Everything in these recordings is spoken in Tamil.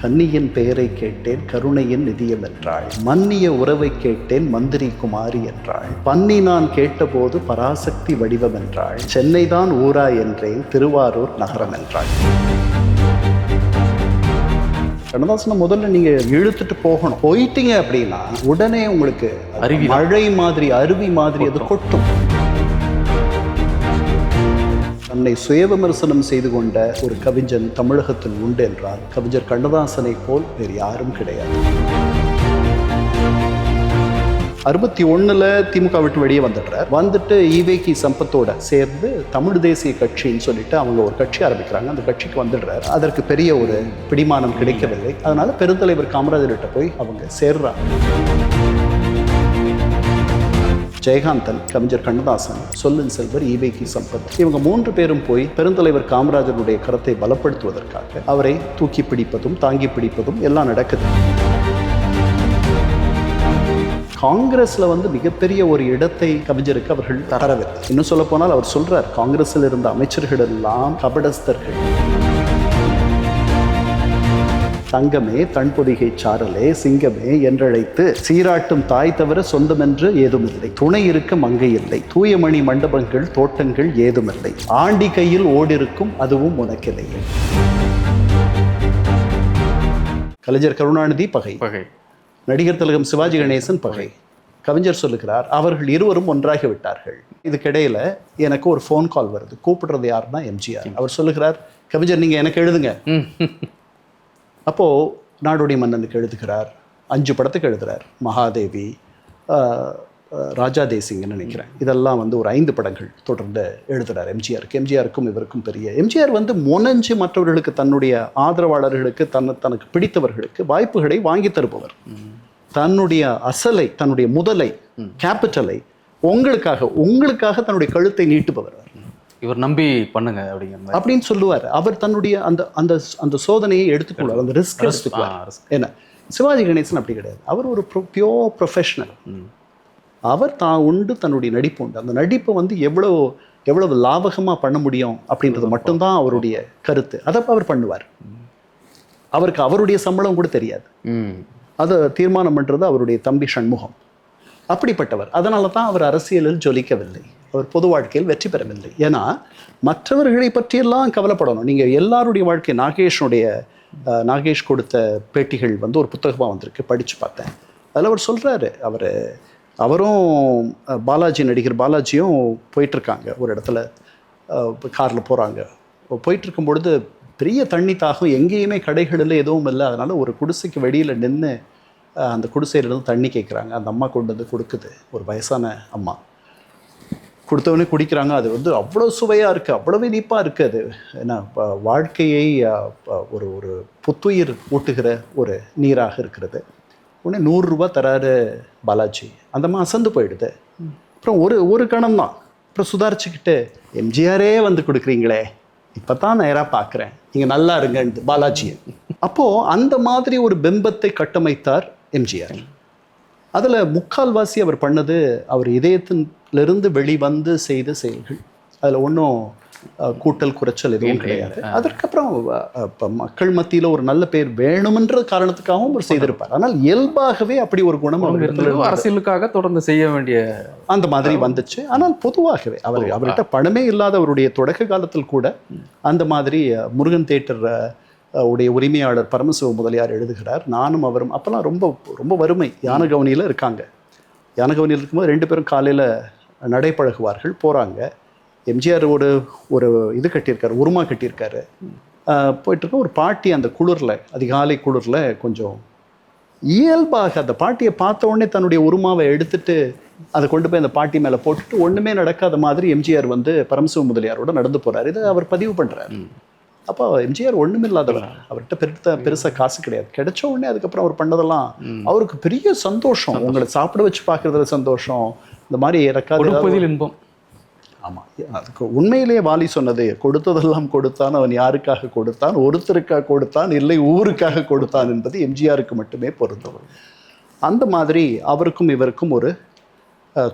கன்னியின் பெயரை கேட்டேன் கருணையின் நிதியம் என்றாள். மன்னிய உறவை கேட்டேன் மந்திரி குமாரி என்றாள். பன்னி நான் கேட்டபோது பராசக்தி வடிவம் என்றாள். சென்னைதான் ஊரா என்றேன் திருவாரூர் நகரம் என்றாள். கண்ணதாசனை முதல்ல நீங்க இழுத்துட்டு போகணும். போயிட்டீங்க அப்படின்னா உடனே உங்களுக்கு மழை மாதிரி அருவி மாதிரி அது கொட்டும். தன்னை சுய விமர்சனம் செய்து கொண்ட ஒரு கவிஞன் தமிழகத்தில் உண்டு என்றால் கவிஞர் கண்ணதாசனை போல் வேறு யாரும் கிடையாது. 61 திமுக விட்டு வெளியே வந்துடுறார். வந்துட்டு ஈவேகி சம்பத்தோட சேர்ந்து தமிழ் தேசிய கட்சின்னு சொல்லிட்டு அவங்க ஒரு கட்சி ஆரம்பிக்கிறாங்க. அந்த கட்சிக்கு வந்துடுறாரு. அதற்கு பெரிய ஒரு பிடிமானம் கிடைக்கவில்லை. அதனால பெருந்தலைவர் காமராஜர்கிட்ட போய் அவங்க சேர்றாங்க. ஜெயகாந்தன், கவிஞர் கண்ணதாசன், சொல்லின் செல்வர், ஈவேகி சம்பத், இவங்க 3 பேரும் போய் பெருந்தலைவர் காமராஜருடைய கருத்தை பலப்படுத்துவதற்காக அவரை தூக்கி பிடிப்பதும் தாங்கி பிடிப்பதும் எல்லாம் நடக்குது. காங்கிரஸ்ல மிகப்பெரிய ஒரு இடத்தை கவிஞருக்கு அவர்கள் தரவில்லை. இன்னும் சொல்ல போனால் அவர் சொல்றார், காங்கிரஸில் இருந்த அமைச்சர்கள் எல்லாம் கபடஸ்தர்கள். தங்கமே தன்பொதிகை சாரலே சிங்கமே என்றழைத்து சீராட்டும் தாய் தவிர சொந்தமென்று ஏதுமில்லை. துணை இருக்க மங்கை இல்லை. தூயமணி மண்டபங்கள் தோட்டங்கள் ஏதுமில்லை. ஆண்டி கையில் ஓடிருக்கும் அதுவும் உனக்கில்லை. கலைஞர் கருணாநிதி பகை, நடிகர் திலகம் சிவாஜி கணேசன் பகை. கவிஞர் சொல்லுகிறார், அவர்கள் இருவரும் ஒன்றாகி விட்டார்கள். இதுக்கிடையில எனக்கு ஒரு ஃபோன் கால் வருது. கூப்பிடுறது யாருன்னா எம்ஜிஆர். அவர் சொல்லுகிறார், கவிஞர் நீங்க எனக்கு எழுதுங்க. அப்போ நாடோடி மன்னனுக்கு எழுதுகிறார், 5 படத்துக்கு எழுதுறார். மகாதேவி, ராஜா தேசிங்கன்னு நினைக்கிறேன். இதெல்லாம் ஒரு 5 படங்கள் தொடர்ந்து எழுதுறார் எம்ஜிஆருக்கு. எம்ஜிஆருக்கும் இவருக்கும் பெரிய எம்ஜிஆர் முனைஞ்சு மற்றவர்களுக்கு, தன்னுடைய ஆதரவாளர்களுக்கு, தனக்கு பிடித்தவர்களுக்கு வாய்ப்புகளை வாங்கி தருபவர். தன்னுடைய அசலை, தன்னுடைய முதலை, கேபிட்டலை உங்களுக்காக தன்னுடைய கழுத்தை நீட்டுபவர். இவர் நம்பி பண்ணுங்க அப்படின்னு சொல்லுவார். அவர் தன்னுடைய அந்த சோதனையை எடுத்துக்கொள்வார், அந்த ரிஸ்க் எடுத்துக்குவார். என்ன சிவாஜி கணேசன் அப்படி கிடையாது. அவர் ஒரு பியோர் ப்ரொஃபஷனல். அவர் தான் உண்டு, தன்னுடைய நடிப்பு உண்டு. அந்த நடிப்பை எவ்வளவு லாபகமாக பண்ண முடியும் அப்படின்றது மட்டும்தான் அவருடைய கருத்து. அதை அவர் பண்ணுவார். அவருக்கு அவருடைய சம்பளம் கூட தெரியாது. அதை தீர்மானம் பண்ணுறது அவருடைய தம்பி சண்முகம். அப்படிப்பட்டவர். அதனால தான் அவர் அரசியலில் ஜொலிக்கவில்லை, அவர் பொது வாழ்க்கையில் வெற்றி பெறவில்லை. ஏன்னா மற்றவர்களை பற்றியெல்லாம் கவலைப்படணும். நீங்கள் எல்லாருடைய வாழ்க்கை, நாகேஷ் கொடுத்த பேட்டிகள் ஒரு புத்தகமாக வந்திருக்கு, படித்து பார்த்தேன். அதில் அவர் சொல்கிறாரு, அவரும் நடிகர் பாலாஜியும் போயிட்டுருக்காங்க ஒரு இடத்துல, காரில் போகிறாங்க. போயிட்டுருக்கும் பொழுது பெரிய தண்ணி தாகம், எங்கேயுமே கடைகளில் எதுவும் இல்லை. அதனால் ஒரு குடிசைக்கு வெளியில் நின்று அந்த குடிசையிலேருந்து தண்ணி கேட்குறாங்க. அந்த அம்மா கொண்டு வந்து கொடுக்குது, ஒரு வயசான அம்மா. கொடுத்தவொடனே குடிக்கிறாங்க. அது அவ்வளோ சுவையாக இருக்குது, அவ்வளோ இனிப்பாக இருக்குது. அது ஏன்னா வாழ்க்கையை ஒரு புத்துயிர் ஊட்டுகிற ஒரு நீராக இருக்கிறது. உடனே 100 ரூபா தராரு பாலாஜி. அந்த அம்மா அசந்து போயிடுது. அப்புறம் ஒரு கணம் தான். அப்புறம் சுதாரிச்சுக்கிட்டு, எம்ஜிஆரே கொடுக்குறீங்களே, இப்போ தான் நேராக பார்க்குறேன், நீங்கள் நல்லா இருங்கன்னு பாலாஜியை. அப்போது அந்த மாதிரி ஒரு பிம்பத்தை கட்டமைத்தார் எம்ஜிஆர். அதில் முக்கால்வாசி அவர் பண்ணது அவர் இதயத்திலிருந்து வெளிவந்து செய்த செயல்கள். அதில் ஒன்றும் கூட்டல் குறைச்சல் எதுவும் கிடையாது. அதற்கப்புறம் இப்போ மக்கள் மத்தியில் ஒரு நல்ல பேர் வேணுமென்ற காரணத்துக்காகவும் அவர் செய்திருப்பார். ஆனால் இயல்பாகவே அப்படி ஒரு குணம் அரசியலுக்காக தொடர்ந்து செய்ய வேண்டிய அந்த மாதிரி வந்துச்சு. ஆனால் பொதுவாகவே அவர்கிட்ட பணமே இல்லாத அவருடைய தொடக்க காலத்தில் கூட அந்த மாதிரி முருகன் தியேட்டர் உடைய உரிமையாளர் பரமசிவ முதலியார் எழுதுகிறார், நானும் அவரும் அப்போல்லாம் ரொம்ப ரொம்ப வறுமை, யானகவனியில் இருக்காங்க. யானகவனியில் இருக்கும்போது 2 பேரும் காலையில் நடைப்பழகுவார்கள், போகிறாங்க. எம்ஜிஆர் ஒரு இது கட்டியிருக்காரு, உருமா கட்டியிருக்காரு. போயிட்டுருக்க ஒரு பாட்டி அந்த குளிரில், அதிகாலை குளிரில் கொஞ்சம் இயல்பாக அந்த பாட்டியை பார்த்த உடனே தன்னுடைய உருமாவை எடுத்துட்டு அதை கொண்டு போய் அந்த பாட்டி மேலே போட்டுட்டு ஒன்றுமே நடக்காத மாதிரி எம்ஜிஆர் பரமசிவ முதலியாரோட நடந்து போகிறார். இதை அவர் பதிவு பண்ணுறார். அப்போ எம்ஜிஆர் ஒன்றுமில்லாதவர், அவர்கிட்ட பெருசாக காசு கிடையாது. கிடைச்ச உடனே அதுக்கப்புறம் அவர் பண்ணதெல்லாம் அவருக்கு பெரிய சந்தோஷம். உங்களை சாப்பிட வச்சு பார்க்குறதுல சந்தோஷம், இந்த மாதிரி இறக்காத இன்பம். ஆமாம், அதுக்கு உண்மையிலேயே வாலி சொன்னது, கொடுத்ததெல்லாம் கொடுத்தான், அவன் யாருக்காக கொடுத்தான், ஒருத்தருக்காக கொடுத்தான், இல்லை ஊருக்காக கொடுத்தான் என்பது எம்ஜிஆருக்கு மட்டுமே பொருந்தவர். அந்த மாதிரி அவருக்கும் இவருக்கும் ஒரு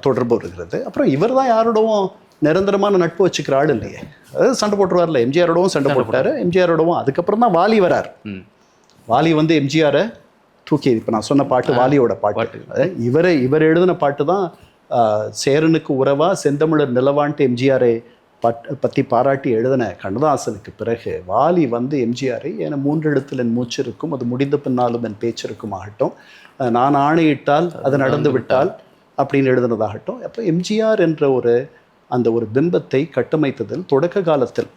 தொடர்பு வருகிறது. அப்புறம் இவர் தான் யாரோடவும் நிரந்தரமான நட்பு வச்சுக்கிற ஆள் இல்லையே. அதாவது சண்டை போட்டுருவார்ல, எம்ஜிஆரோடவும் சண்டை போட்டார், எம்ஜிஆரோடவும். அதுக்கப்புறம் தான் வாலி வரார். வாலி வந்து எம்ஜிஆரை தூக்கி, இப்போ நான் சொன்ன பாட்டு வாலியோட பாட்டு. இவர் எழுதின பாட்டு தான் சேரனுக்கு உறவா செந்தமிழர் நிலவான்ட்டு எம்ஜிஆரை பற்றி பாராட்டி எழுதின கண்ணதாசனுக்கு பிறகு வாலி வந்து எம்ஜிஆரை என 3 எழுத்தில் என் மூச்சு இருக்கும், அது முடிந்த பின்னாலும் என் பேச்சிருக்கும் ஆகட்டும், நான் ஆணையிட்டால் அது நடந்து விட்டால் அப்படின்னு எழுதினதாகட்டும். அப்போ எம்ஜிஆர் என்ற அந்த ஒரு பிம்பத்தை கட்டமைத்ததில் தொடக்க காலத்தில்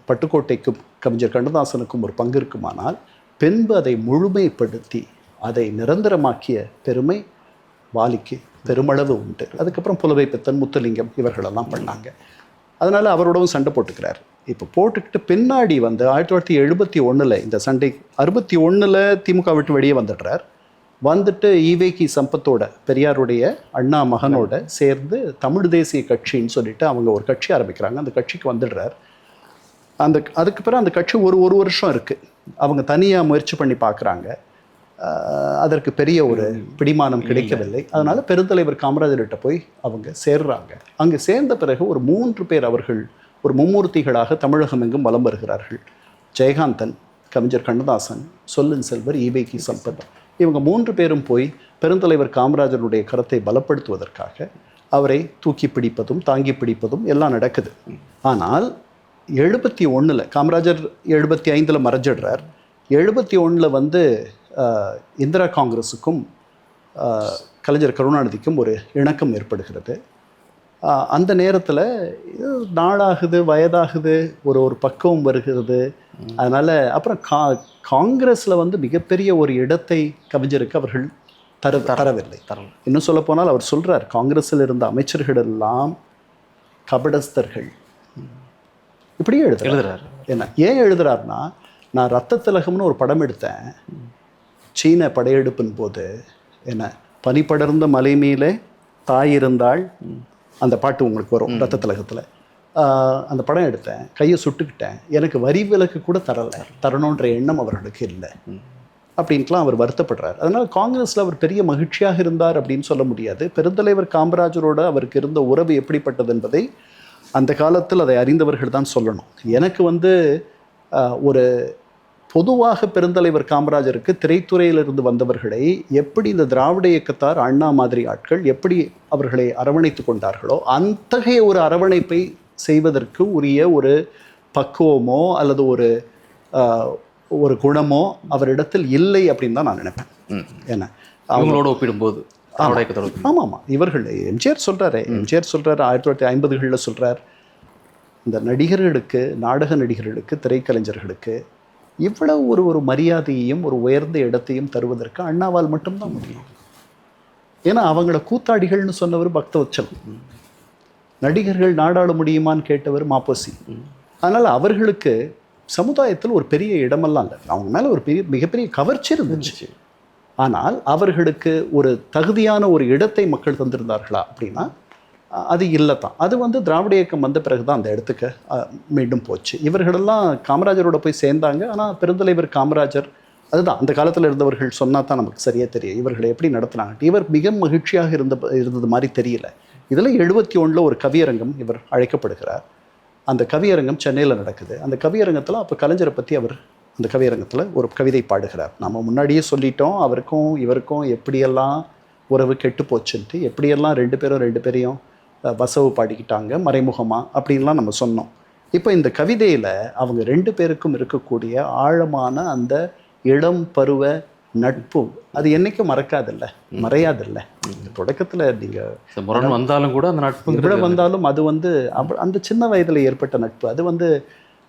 பட்டுக்கோட்டைக்கும் கவிஞர் கண்ணதாசனுக்கும் ஒரு பங்கு இருக்குமானால், பின்பு அதை முழுமைப்படுத்தி அதை நிரந்தரமாக்கிய பெருமை வாலிக்கு பெருமளவு உண்டு. அதுக்கப்புறம் புலவை பித்தன், முத்துலிங்கம் இவர்களெல்லாம் பண்ணாங்க. அதனால் அவரோடவும் சண்டை போட்டுக்கிறார். இப்போ போட்டுக்கிட்டு பின்னாடி வந்து 1971 இந்த சண்டை 61 திமுக விட்டு வெளியே வந்துடுறார். வந்துட்டு ஈவேகி சம்பத்தோட, பெரியாருடைய அண்ணா மகனோட சேர்ந்து தமிழ் தேசிய கட்சின்னு சொல்லிட்டு அவங்க ஒரு கட்சி ஆரம்பிக்கிறாங்க. அந்த கட்சிக்கு வந்துடுறார். அதுக்கு பிறகு அந்த கட்சி ஒரு வருஷம் இருக்குது. அவங்க தனியாக முயற்சி பண்ணி பார்க்குறாங்க. அதற்கு பெரிய ஒரு பிடிமானம் கிடைக்கவில்லை. அதனால் பெருந்தலைவர் காமராஜர்கிட்ட போய் அவங்க சேர்றாங்க. அங்கே சேர்ந்த பிறகு ஒரு 3 பேர் அவர்கள் ஒரு மும்மூர்த்திகளாக தமிழகம் எங்கும் வலம் வருகிறார்கள். ஜெயகாந்தன், கவிஞர் கண்ணதாசன், சொல்லின் செல்வர், ஈவேகி சம்பத், இவங்க 3 பேரும் போய் பெருந்தலைவர் காமராஜருடைய கருத்தை பலப்படுத்துவதற்காக அவரை தூக்கி பிடிப்பதும் தாங்கி பிடிப்பதும் எல்லாம் நடக்குது. ஆனால் 71 காமராஜர் 75 மறைஞ்சிடுறார். 71 வந்து இந்திரா காங்கிரஸுக்கும் கலைஞர் கருணாநிதிக்கும் ஒரு இணக்கம் ஏற்படுகிறது. அந்த நேரத்தில் நாளாகுது, வயதாகுது, ஒரு பக்குவம் வருகிறது. அதனால் அப்புறம் காங்கிரஸில் வந்து மிகப்பெரிய ஒரு இடத்தை கவிஞருக்கு அவர்கள் தரவில்லை. இன்னும் சொல்ல போனால் அவர் சொல்கிறார், காங்கிரஸில் இருந்த அமைச்சர்கள் எல்லாம் கபடஸ்தர்கள். இப்படியே எழுதுறாரு. என்ன ஏன் எழுதுறாருன்னா, நான் ரத்த திலகம்னு ஒரு படம் எடுத்தேன் சீன படையெடுப்பின் போது. என்ன பனிப்படர்ந்த மலை மேலே தாய் இருந்தாள், அந்த பாட்டு உங்களுக்கு வரும் ரத்த திலகத்தில். அந்த படம் எடுத்தேன், கையை சுட்டுக்கிட்டேன், எனக்கு வரி விலக்கு கூட தரணுன்ற எண்ணம் அவர்களுக்கு இல்லை அப்படின்ட்டுலாம் அவர் வருத்தப்படுறார். அதனால் காங்கிரஸில் அவர் பெரிய மகிழ்ச்சியாக இருந்தார் அப்படின்னு சொல்ல முடியாது. பெருந்தலைவர் காமராஜரோட அவருக்கு இருந்த உறவு எப்படிப்பட்டது என்பதை அந்த காலத்தில் அதை அறிந்தவர்கள் தான் சொல்லணும். எனக்கு வந்து ஒரு பொதுவாக பெருந்தலைவர் காமராஜருக்கு திரைத்துறையிலிருந்து வந்தவர்களை எப்படி இந்த திராவிட இயக்கத்தார், அண்ணா மாதிரி ஆட்கள் எப்படி அவர்களை அரவணைத்து கொண்டார்களோ, அத்தகைய ஒரு அரவணைப்பை செய்வதற்கு உரிய ஒரு பக்குவமோ அல்லது ஒரு குணமோ அவரிடத்தில் இல்லை அப்படின்னு தான் நான் நினைப்பேன். ஏன்னா அவங்களோட ஒப்பிடும்போது ஆமாம், இவர்கள் எம்ஜிஆர் சொல்கிறாரு 1950களில் சொல்கிறார், இந்த நடிகர்களுக்கு, நாடக நடிகர்களுக்கு, திரைக்கலைஞர்களுக்கு இவ்வளவு ஒரு மரியாதையையும் ஒரு உயர்ந்த இடத்தையும் தருவதற்கு அண்ணாவால் மட்டும்தான் முடியும். ஏன்னா அவங்கள கூத்தாடிகள்னு சொன்னவர் பக்தவச்சலம், நடிகர்கள் நாடாள முடியுமான்னு கேட்டவர் மாப்போசி. அதனால் அவர்களுக்கு சமுதாயத்தில் ஒரு பெரிய இடமெல்லாம் இல்லை. அவங்க மேலே ஒரு மிகப்பெரிய கவர்ச்சி இருந்துச்சு. ஆனால் அவர்களுக்கு ஒரு தகுதியான ஒரு இடத்தை மக்கள் தந்திருந்தார்களா அப்படின்னா அது இல்லை தான். அது வந்து திராவிட இயக்கம் வந்த பிறகு தான் அந்த இடத்துக்கு மீண்டும் போச்சு. இவர்களெல்லாம் காமராஜரோட போய் சேர்ந்தாங்க. ஆனால் பெருந்தலைவர் காமராஜர், அதுதான் அந்த காலத்தில் இருந்தவர்கள் சொன்னால் தான் நமக்கு சரியாக தெரியும் இவர்களை எப்படி நடத்தினாங்க. இவர் மிக மகிழ்ச்சியாக இருந்தது மாதிரி தெரியல. இதில் 71 ஒரு கவியரங்கம் இவர் அழைக்கப்படுகிறார். அந்த கவியரங்கம் சென்னையில் நடக்குது. அந்த கவியரங்கத்தில் அப்போ கலைஞரை பற்றி அவர் அந்த கவியரங்கத்தில் ஒரு கவிதை பாடுகிறார். நம்ம முன்னாடியே சொல்லிட்டோம், அவருக்கும் இவருக்கும் எப்படியெல்லாம் உறவு கெட்டு போச்சுன்ட்டு, எப்படியெல்லாம் ரெண்டு பேரையும் வசவு பாடிக்கிட்டாங்க மறைமுகமாக அப்படின்லாம் நம்ம சொன்னோம். இப்போ இந்த கவிதையில் அவங்க 2 பேருக்கும் இருக்கக்கூடிய ஆழமான அந்த இளம் பருவ நட்பு அது என்றைக்கும் மறையாதில்லை. தொடக்கத்தில் நீங்கள் முரண் வந்தாலும் கூட அந்த நட்பு விட வந்தாலும் அது வந்து அந்த சின்ன வயதில் ஏற்பட்ட நட்பு அது வந்து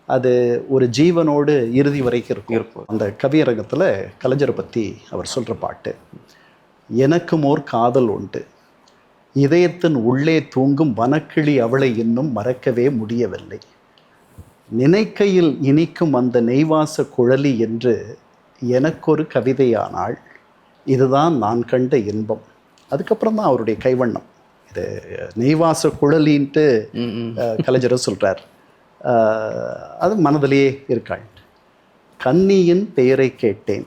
அது ஒரு ஜீவனோடு இறுதி வரைக்கும் இருக்கும். அந்த கவியரங்கத்தில் கலைஞரை பற்றி அவர் சொல்கிற பாட்டு, எனக்கும் ஓர் காதல் உண்டு, இதயத்தின் உள்ளே தூங்கும் வனக்கிளி அவளை இன்னும் மறக்கவே முடியவில்லை, நினைக்கையில் இனிக்கும் அந்த நெய்வாச குழலி என்று எனக்கொரு கவிதையானாள், இதுதான் நான் கண்ட இன்பம். அதுக்கப்புறம் தான் அவருடைய கைவண்ணம். இது நெய்வாச குழலின்ட்டு கலைஞர் சொல்கிறார். அது மனதிலேயே இருக்காள். கன்னியின் பெயரை கேட்டேன்,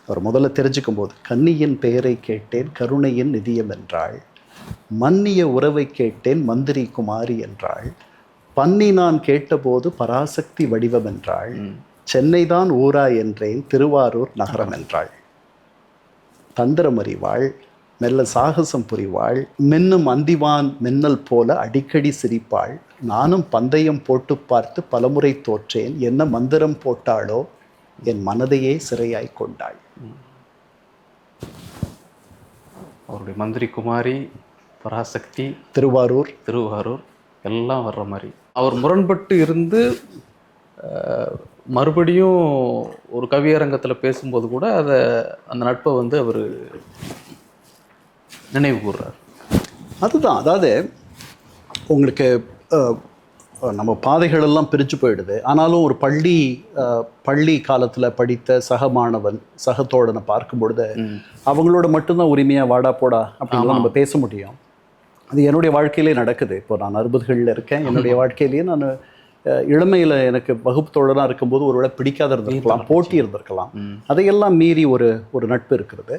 அவர் முதல்ல தெரிஞ்சுக்கும் போது கன்னியின் பெயரை கேட்டேன், கருணையின் நிதியம் என்றாள், மன்னிய உறவை கேட்டேன், மந்திரி குமாரி என்றாள், பன்னி நான் கேட்டபோது பராசக்தி வடிவம் என்றாள், சென்னைதான் ஊரா என்றேன், திருவாரூர் நகரம் என்றாள். தந்திரமறிவாள், மெல்ல சாகசம் புரிவாள், மின்னும் அந்திவான் மின்னல் போல அடிக்கடி சிரிப்பாள். நானும் பந்தயம் போட்டு பார்த்து பலமுறை தோற்றேன், என்ன மந்திரம் போட்டாளோ என் மனதையே சிறையாய் கொண்டாள். அவருடைய மந்திரி குமாரி, பராசக்தி, திருவாரூர் எல்லாம் வர்ற மாதிரி அவர் முரண்பட்டு இருந்து மறுபடியும் ஒரு கவியரங்கத்தில் பேசும்போது கூட அந்த நட்பை வந்து அவர் நினைவு கூர்றார். அதுதான், அதாவது உங்களுக்கு நம்ம பாதைகள் எல்லாம் பிரித்து போயிடுது. ஆனாலும் ஒரு பள்ளி காலத்தில் படித்த சக மாணவன், சக தோழனை பார்க்கும் பொழுது அவங்களோட மட்டும்தான் உரிமையாக வாடா போடா அப்படின்னு நம்ம பேச முடியும். அது என்னுடைய வாழ்க்கையிலே நடக்குது. இப்போ நான் 60களில் இருக்கேன். என்னுடைய வாழ்க்கையிலேயே நான் இளமையில் எனக்கு வகுப்பு தோழனாக இருக்கும்போது ஒருவேளை பிடிக்காத இருந்திருக்கலாம், போட்டி இருந்திருக்கலாம். அதையெல்லாம் மீறி ஒரு நட்பு இருக்கிறது.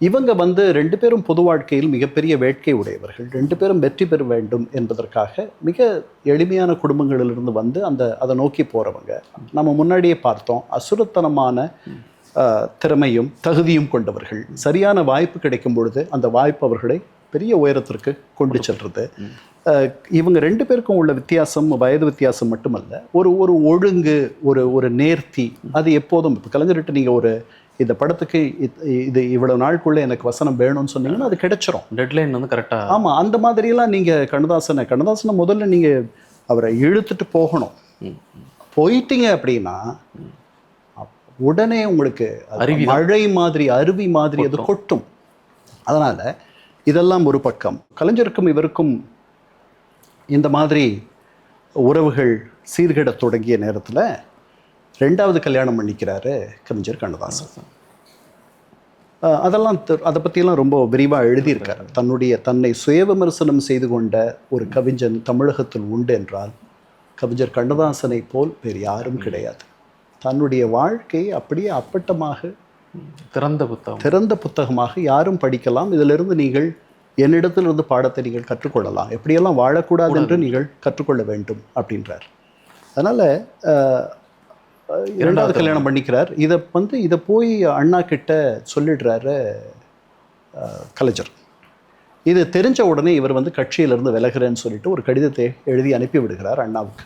இவங்க வந்து 2 பேரும் பொது வாழ்க்கையில் மிகப்பெரிய வேட்கை உடையவர்கள். 2 பேரும் வெற்றி பெற வேண்டும் என்பதற்காக மிக எளிமையான குடும்பங்களிலிருந்து வந்து அதை நோக்கி போகிறவங்க. நம்ம முன்னாடியே பார்த்தோம், அசுரத்தனமான திறமையும் தகுதியும் கொண்டவர்கள். சரியான வாய்ப்பு கிடைக்கும் பொழுது அந்த வாய்ப்பு அவர்களை பெரிய உயரத்திற்கு கொண்டு செல்றது. இவங்க 2 பேருக்கும் உள்ள வித்தியாசம் வயது வித்தியாசம் மட்டுமல்ல, ஒரு ஒழுங்கு, ஒரு நேர்த்தி. அது எப்போதும் இப்போ கலைஞர்கிட்ட நீங்கள் இந்த படத்துக்கு இது இவ்வளவு நாளுக்குள்ளே எனக்கு வசனம் வேணும்னு சொன்னீங்கன்னா அது கிடைச்சிரும். டெட்லைன் வந்து கரெக்டாக. ஆமாம், அந்த மாதிரியெல்லாம் நீங்கள் கண்ணதாசனை முதல்ல நீங்கள் அவரை இழுத்துட்டு போகணும். போயிட்டீங்க அப்படின்னா உடனே உங்களுக்கு மழை மாதிரி, அருவி மாதிரி அது கொட்டும். அதனால் இதெல்லாம் ஒரு பக்கம். கலைஞருக்கும் இவருக்கும் இந்த மாதிரி உறவுகள் சீர்கெட தொடங்கிய நேரத்தில் 2வது கல்யாணம் பண்ணிக்கிறாரு கவிஞர் கண்ணதாசன். அதை பற்றியெல்லாம் ரொம்ப விரிவாக எழுதியிருக்காரு. தன்னை சுய விமர்சனம் செய்து கொண்ட ஒரு கவிஞன் தமிழகத்தில் உண்டு என்றால் கவிஞர் கண்ணதாசனை போல் வேறு யாரும் கிடையாது. தன்னுடைய வாழ்க்கையை அப்படியே அப்பட்டமாக திறந்த புத்தகமாக யாரும் படிக்கலாம். இதிலிருந்து நீங்கள் என்னிடத்திலிருந்து பாடத்தை நீங்கள் கற்றுக்கொள்ளலாம், எப்படியெல்லாம் வாழக்கூடாது என்று நீங்கள் கற்றுக்கொள்ள வேண்டும் அப்படின்றார். அதனால் 2வது கல்யாணம் பண்ணிக்கிறார். இதை போய் அண்ணா கிட்ட சொல்லிடுறாரு கலைஞர். இது தெரிஞ்ச உடனே இவர் வந்து கட்சியிலிருந்து விலகிறேன்னு சொல்லிட்டு ஒரு கடிதத்தை எழுதி அனுப்பி விடுகிறார் அண்ணாவுக்கு.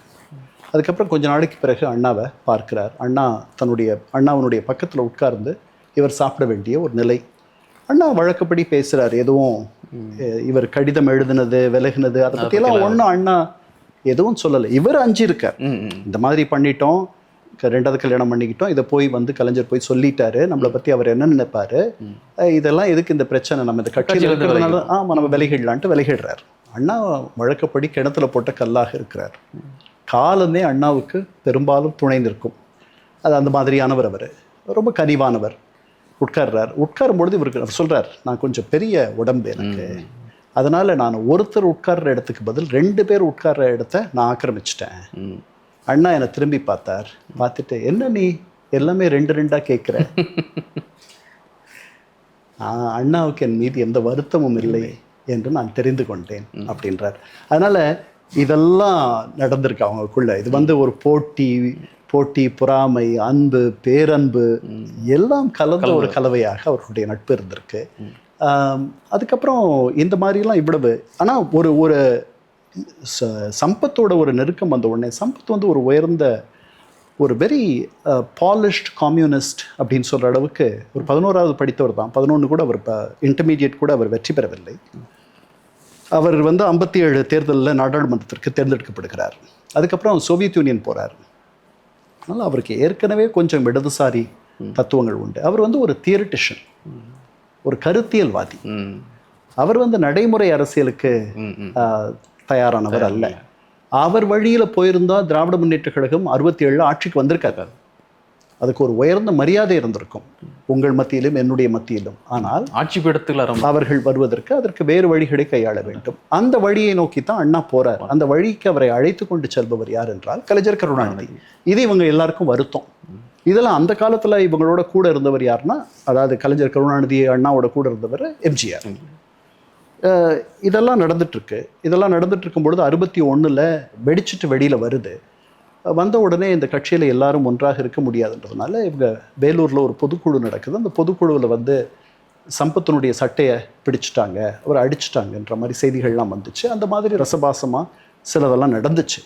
அதுக்கப்புறம் கொஞ்ச நாளைக்கு பிறகு அண்ணாவை பார்க்கிறார். அண்ணாவனுடைய பக்கத்தில் உட்கார்ந்து இவர் சாப்பிட வேண்டிய ஒரு நிலை. அண்ணா வழக்கப்படி பேசுகிறார். எதுவும் இவர் கடிதம் எழுதுனது, விலகுனது, அதை பற்றியெல்லாம் ஒன்றும் அண்ணா எதுவும் சொல்லலை. இவர் அஞ்சிருக்கார். இந்த மாதிரி பண்ணிட்டோம், 2வது கல்யாணம் பண்ணிக்கிட்டோம், இதை போய் வந்து கலைஞர் போய் சொல்லிட்டாரு, நம்மளை பற்றி அவர் என்ன நினைப்பாரு, இதெல்லாம் எதுக்கு இந்த பிரச்சனை, நம்ம இந்த கட்சியில் இருக்கிறதுனால ஆமாம் நம்ம விலகிடலான்ட்டு விலகிடுறார். அண்ணா வழக்கப்படி கிணத்துல போட்ட கல்லாக இருக்கிறார். காலமே அண்ணாவுக்கு பெரும்பாலும் துணை நிற்கும். அது அந்த மாதிரியானவர். அவர் ரொம்ப கனிவானவர். உட்காரும்பொழுது இவருக்கு சொல்கிறார், நான் கொஞ்சம் பெரிய உடம்பு எனக்கு, அதனால் நான் ஒருத்தர் உட்கார்ற இடத்துக்கு பதில் 2 பேர் உட்கார்ற இடத்த நான் ஆக்கிரமிச்சிட்டேன். அண்ணா என்னை திரும்பி பார்த்துட்டு என்ன நீ எல்லாமே 2 கேட்குற? அண்ணாவுக்கு என் மீது எந்த வருத்தமும் இல்லை என்று நான் தெரிந்து கொண்டேன் அப்படின்றார். அதனால் இதெல்லாம் நடந்திருக்கு அவங்களுக்குள்ள. இது வந்து ஒரு போட்டி, பொறாமை, அன்பு, பேரன்பு எல்லாம் கலந்த ஒரு கலவையாக அவர்களுடைய நட்பு இருந்திருக்கு. அதுக்கப்புறம் இந்த மாதிரிலாம் இவ்வளவு. ஆனால் ஒரு சம்பத்தோட ஒரு நெருக்கம் வந்த உடனே, சம்பத் வந்து ஒரு உயர்ந்த ஒரு வெரி பாலிஷ்ட் கம்யூனிஸ்ட் அப்படின்னு சொல்கிற அளவுக்கு ஒரு 11வது படித்தவர் தான். 11 கூட அவர் இன்டர்மீடியட் கூட அவர் வெற்றி பெறவில்லை. அவர் வந்து 57 தேர்தலில் நாடாளுமன்றத்திற்கு தேர்ந்தெடுக்கப்படுகிறார். அதுக்கப்புறம் சோவியத் யூனியன் போகிறார். அதனால் அவருக்கு ஏற்கனவே கொஞ்சம் இடதுசாரி தத்துவங்கள் உண்டு. அவர் வந்து ஒரு தியரிட்டிஷியன், ஒரு கருத்தியல்வாதி. அவர் வந்து நடைமுறை அரசியலுக்கு தயாரானவர் அல்ல. அவர் வழியில் போயிருந்தால் திராவிட முன்னேற்ற கழகம் 67 ஆட்சிக்கு வந்திருக்காரு. அதுக்கு ஒரு உயர்ந்த மரியாதை இருந்திருக்கும் உங்கள் மத்தியிலும் என்னுடைய மத்தியிலும். ஆனால் ஆட்சி பீடத்தில் அவர்கள் வருவதற்கு அதற்கு வேறு வழிகளை கையாள வேண்டும். அந்த வழியை நோக்கித்தான் அண்ணா போறார். அந்த வழிக்கு அவரை அழைத்து கொண்டு செல்பவர் யார் என்றால் கலைஞர் கருணாநிதி. இது இவங்க எல்லாருக்கும் வருத்தம். இதெல்லாம் அந்த காலத்துல இவங்களோட கூட இருந்தவர் யாருன்னா, அதாவது கலைஞர் கருணாநிதி அண்ணாவோட கூட இருந்தவர் எம்ஜிஆர். இதெல்லாம் நடந்துட்டு இருக்கு. இதெல்லாம் நடந்துட்டு இருக்கும் பொழுது 61 வெடிச்சிட்டு வெளியில வருது. வந்த உடனே இந்த கட்சியில் எல்லாரும் ஒன்றாக இருக்க முடியாதுன்றதுனால இவங்க வேலூரில் ஒரு பொதுக்குழு நடக்குது. அந்த பொதுக்குழுவில் வந்து சம்பத்தினுடைய சட்டையை பிடிச்சிட்டாங்க, அவர் அடிச்சிட்டாங்கன்ற மாதிரி செய்திகள்லாம் வந்துச்சு. அந்த மாதிரி ரசபாசமாக சிலதெல்லாம் நடந்துச்சு.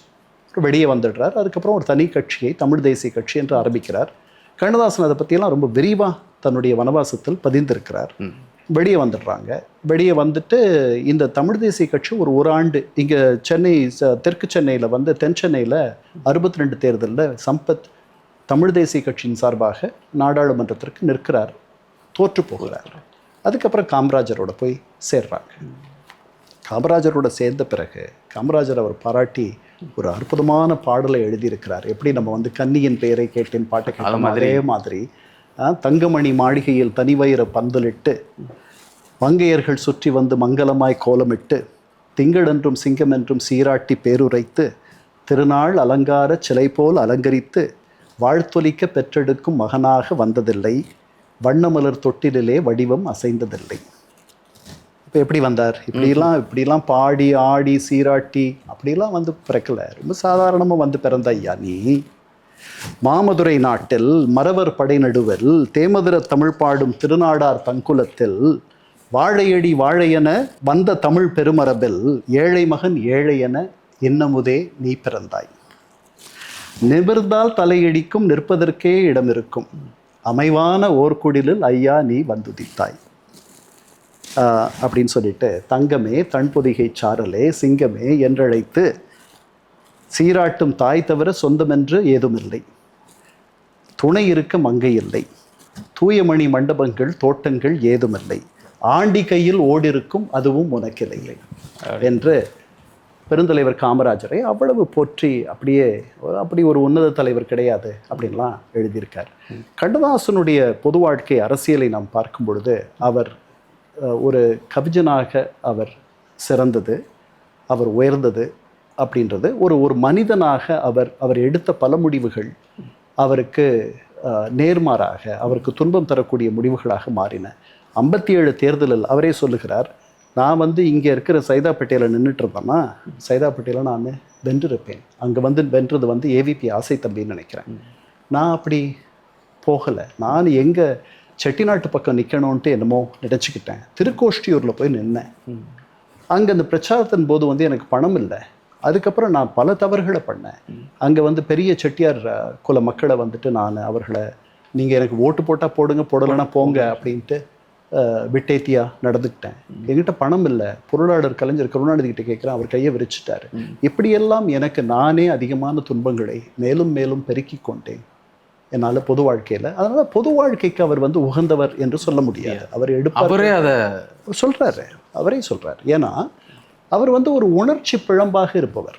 வெளியே வந்துடுறார். அதுக்கப்புறம் ஒரு தனி கட்சியை தமிழ் தேசிய கட்சி என்று ஆரம்பிக்கிறார். கண்ணதாசன் அதை பற்றியெல்லாம் ரொம்ப விரிவாக தன்னுடைய வனவாசத்தில் பதிந்திருக்கிறார். வெளியே வந்துடுறாங்க. வெளியே வந்துட்டு இந்த தமிழ் தேசிய கட்சி ஒரு ஆண்டு இங்கே சென்னை தெற்கு சென்னையில் வந்து தென் சென்னையில் 62 தேர்தலில் சம்பத் தமிழ் தேசிய கட்சியின் சார்பாக நாடாளுமன்றத்திற்கு நிற்கிறார், தோற்று போகிறார். அதுக்கப்புறம் காமராஜரோட போய் சேர்றாங்க. காமராஜரோட சேர்ந்த பிறகு காமராஜர் அவர் பாராட்டி ஒரு அற்புதமான பாடலை எழுதியிருக்கிறார். எப்படி நம்ம வந்து கன்னியின் பெயரை கேட்டேன் பாட்டை கேட்ட அதே மாதிரி தங்கமணி மாளிகையில் தனிவயிற பந்தலிட்டு மங்கையர்கள் சுற்றி வந்து மங்களமாய் கோலமிட்டு திங்களென்றும் சிங்கமென்றும் சீராட்டி பேருரைத்து திருநாள் அலங்கார சிலை போல் அலங்கரித்து வாழ்த்தொலிக்க பெற்றெடுக்கும் மகனாக வந்ததில்லை, வண்ணமலர் தொட்டிலே வடிவம் அசைந்ததில்லை. இப்போ எப்படி வந்தார்? இப்படிலாம் பாடி ஆடி சீராட்டி அப்படிலாம் வந்து பிறக்கல. ரொம்ப சாதாரணமாக வந்து பிறந்த ஐயா நீ. மாமதுரை நாட்டில் மறவர் படை நடுவில் தேமதுர தமிழ் பாடும் திருநாடார் தங்குலத்தில் வாழையடி வாழையென வந்த தமிழ் பெருமரபில் ஏழை மகன் ஏழையென இன்னமுதே நீ பிறந்தாய். நிமிர்ந்தால் தலையடிக்கும் நிற்பதற்கே இடம் இருக்கும் அமைவான ஓர்குடிலில் ஐயா நீ வந்துதித்தாய் அப்படின்னு சொல்லிட்டு தங்கமே தன்பொதிகை சாரலே சிங்கமே என்றழைத்து சீராட்டும் தாய் தவிர சொந்தமென்று ஏதுமில்லை, துணை இருக்க மங்கை இல்லை, தூயமணி மண்டபங்கள் தோட்டங்கள் ஏதுமில்லை, ஆண்டி கையில் ஓடிருக்கும் அதுவும் உனக்கில்லை என்று பெருந்தலைவர் காமராஜரை அவ்வளவு போற்றி அப்படி ஒரு உன்னத தலைவர் கிடையாது அப்படின்லாம் எழுதியிருக்கார். கண்ணதாசனுடைய பொது வாழ்க்கை அரசியலை நாம் பார்க்கும் பொழுது அவர் ஒரு கவிஞனாக அவர் சிறந்தது, அவர் உயர்ந்தது அப்படின்றது ஒரு மனிதனாக அவர் எடுத்த பல முடிவுகள் அவருக்கு நேர்மாறாக அவருக்கு துன்பம் தரக்கூடிய முடிவுகளாக மாறின. 57 தேர்தலில் அவரே சொல்லுகிறார், நான் வந்து இங்கே இருக்கிற சைதாப்பேட்டையில் நின்றுட்டு இருந்தேன்னா சைதாப்பேட்டையில் நான் வென்றிருப்பேன். அங்கே வந்து வென்றது வந்து ஏவிபி ஆசை தம்பின்னு நினைக்கிறேன். நான் அப்படி போகலை. நான் எங்கே செட்டிநாட்டு பக்கம் நிற்கணும்ன்ட்டு என்னமோ நினச்சிக்கிட்டேன். திருக்கோஷ்டியூரில் போய் நின்னேன். அங்கே அந்த பிரச்சாரத்தின் போது வந்து எனக்கு பணம் இல்லை. அதுக்கப்புறம் நான் பல தவறுகளை பண்ணேன். அங்கே வந்து பெரிய செட்டியார் குல மக்களை வந்துட்டு நான் அவர்களை நீங்கள் எனக்கு ஓட்டு போட்டால் போடுங்க, போடலைன்னா போங்க அப்படின்ட்டு விட்டேத்தியாக நடந்துக்கிட்டேன். என்கிட்ட பணம் இல்லை. பொருளாளர் கலைஞர் கருணாநிதி கிட்ட கேட்குறேன், அவர் கையை விரிச்சிட்டாரு. இப்படியெல்லாம் எனக்கு நானே அதிகமான துன்பங்களை மேலும் மேலும் பெருக்கி கொண்டேன் என்னால் பொது வாழ்க்கையில். அதனால் பொது வாழ்க்கைக்கு அவர் வந்து உகந்தவர் என்று சொல்ல முடியாது. அவர் அவரே அதை அவரே சொல்கிறார். ஏன்னா அவர் வந்து ஒரு உணர்ச்சி பிழம்பாக இருப்பவர்.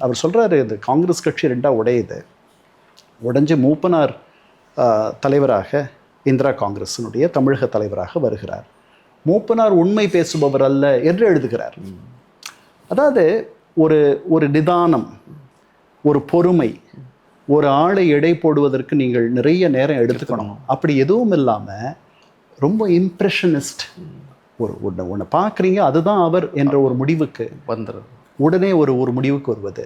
அவர் சொல்கிறாரு, இந்த காங்கிரஸ் கட்சி ரெண்டாக உடையுது, உடைஞ்சு மூப்பனார் தலைவராக இந்திரா காங்கிரஸினுடைய தமிழக தலைவராக வருகிறார். மூப்பனார் உண்மை பேசுபவர் அல்ல என்று எழுதுகிறார். அதாவது ஒரு நிதானம், ஒரு பொறுமை, ஒரு ஆளை எடை போடுவதற்கு நீங்கள் நிறைய நேரம் எடுத்துக்கணும். அப்படி எதுவும் இல்லாமல் ரொம்ப இம்ப்ரெஷனிஸ்ட், ஒன்று பார்க்குறீங்க அதுதான் அவர் என்ற ஒரு முடிவுக்கு வந்துடுது. உடனே ஒரு முடிவுக்கு வருவது.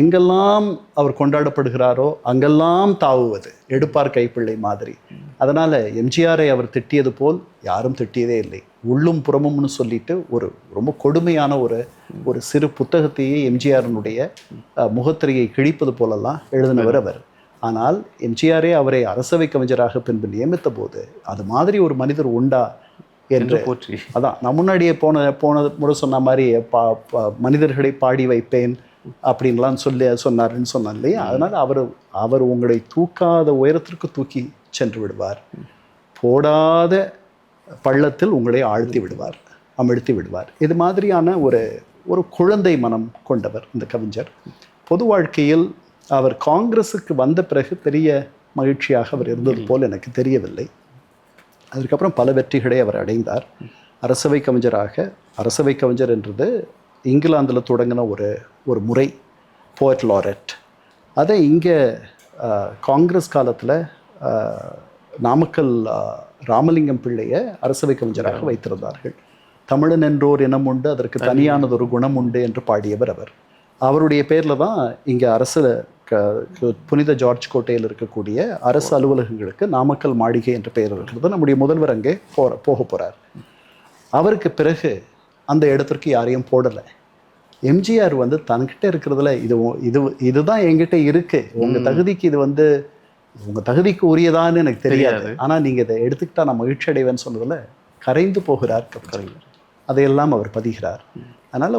எங்கெல்லாம் அவர் கொண்டாடப்படுகிறாரோ அங்கெல்லாம் தாவுவது, எடுப்பார் கைப்பிள்ளை மாதிரி. அதனால் எம்ஜிஆரை அவர் திட்டியது போல் யாரும் திட்டியதே இல்லை. உள்ளும் புறமும்னு சொல்லிட்டு ரொம்ப கொடுமையான ஒரு சிறு புத்தகத்தையே எம்ஜிஆரினுடைய முகத்திரையை கிழிப்பது போலெல்லாம் எழுதினவர் அவர். ஆனால் எம்ஜிஆரே அவரை அரசவை கவிஞராக பின்பு நியமித்த போது அது மாதிரி ஒரு மனிதர் உண்டா என்று போற்றி. அதான் நான் முன்னாடியே போன முறை சொன்ன மாதிரி மனிதர்களை பாடி வைப்பேன் அப்படின்லாம் சொன்னாருன்னு சொன்னார் இல்லையா. அதனால் அவர் உங்களை தூக்காத உயரத்திற்கு தூக்கி சென்று விடுவார், போடாத பள்ளத்தில் உங்களை ஆழ்த்தி விடுவார், அமிழ்த்தி விடுவார். இது மாதிரியான ஒரு குழந்தை மனம் கொண்டவர் இந்த கவிஞர். பொது வாழ்க்கையில் அவர் காங்கிரஸுக்கு வந்த பிறகு பெரிய மகிழ்ச்சியாக அவர் இருந்தது போல் எனக்கு தெரியவில்லை. அதுக்கப்புறம் பல வெற்றிகளை அவர் அடைந்தார். அரசவை கவிஞர் என்றது இங்கிலாந்தில் தொடங்கின ஒரு முறை, போயட் லாரெட். அதை இங்கே காங்கிரஸ் காலத்தில் நாமக்கல் ராமலிங்கம் பிள்ளையை அரசவை கவிஞராக வைத்திருந்தார்கள். தமிழன் என்றோர் இனம் உண்டு, அதற்கு தனியானதொரு குணம் உண்டு என்று பாடியவர் அவர். அவருடைய பேரில் தான் இங்கே அரசு புனித ஜார்ஜ் கோட்டையில் இருக்கக்கூடிய அரசு அலுவலகங்களுக்கு நாமக்கல் மாளிகை என்ற பெயர் இருக்கிறது. நம்முடைய முதல்வர் அங்கே போக போகிறார். அவருக்கு பிறகு அந்த இடத்திற்கு யாரையும் போடலை. எம்ஜிஆர் வந்து தன்கிட்ட இருக்கிறதுல இதுதான் என்கிட்ட இருக்கு, உங்கள் தகுதிக்கு இது வந்து உங்கள் தகுதிக்கு உரியதான்னு எனக்கு தெரியாது, ஆனால் நீங்கள் இதை எடுத்துக்கிட்டா நான் மகிழ்ச்சி அடைவேன்னு சொன்னதில் கரைந்து போகிறார் கவிஞர். அதையெல்லாம் அவர் பதிகிறார். அதனால்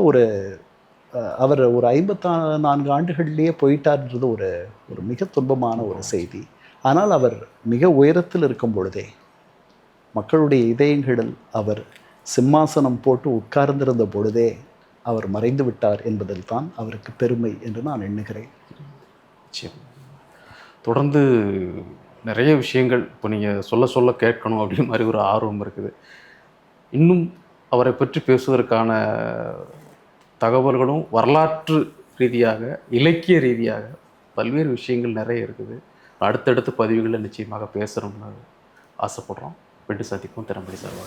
அவர் ஒரு 54 ஆண்டுகள்லேயே போயிட்டார்ன்றது ஒரு மிக துன்பமான ஒரு செய்தி. ஆனால் அவர் மிக உயரத்தில் இருக்கும் பொழுதே மக்களுடைய இதயங்களில் அவர் சிம்மாசனம் போட்டு உட்கார்ந்திருந்த பொழுதே அவர் மறைந்து விட்டார் என்பதில் தான் அவருக்கு பெருமை என்று நான் எண்ணுகிறேன். தொடர்ந்து நிறைய விஷயங்கள் இப்போ நீங்கள் சொல்ல கேட்கணும் அப்படின்னு மாதிரி ஒரு ஆர்வம் இருக்குது. இன்னும் அவரை பற்றி பேசுவதற்கான தகவல்களும் வரலாற்று ரீதியாக இலக்கிய ரீதியாக பல்வேறு விஷயங்கள் நிறைய இருக்குது. அடுத்தடுத்த பதிவுகளில் நிச்சயமாக பேசுகிறோம்னு ஆசைப்படுறோம். பெற்று சந்திப்போம். திறம்படி சார்.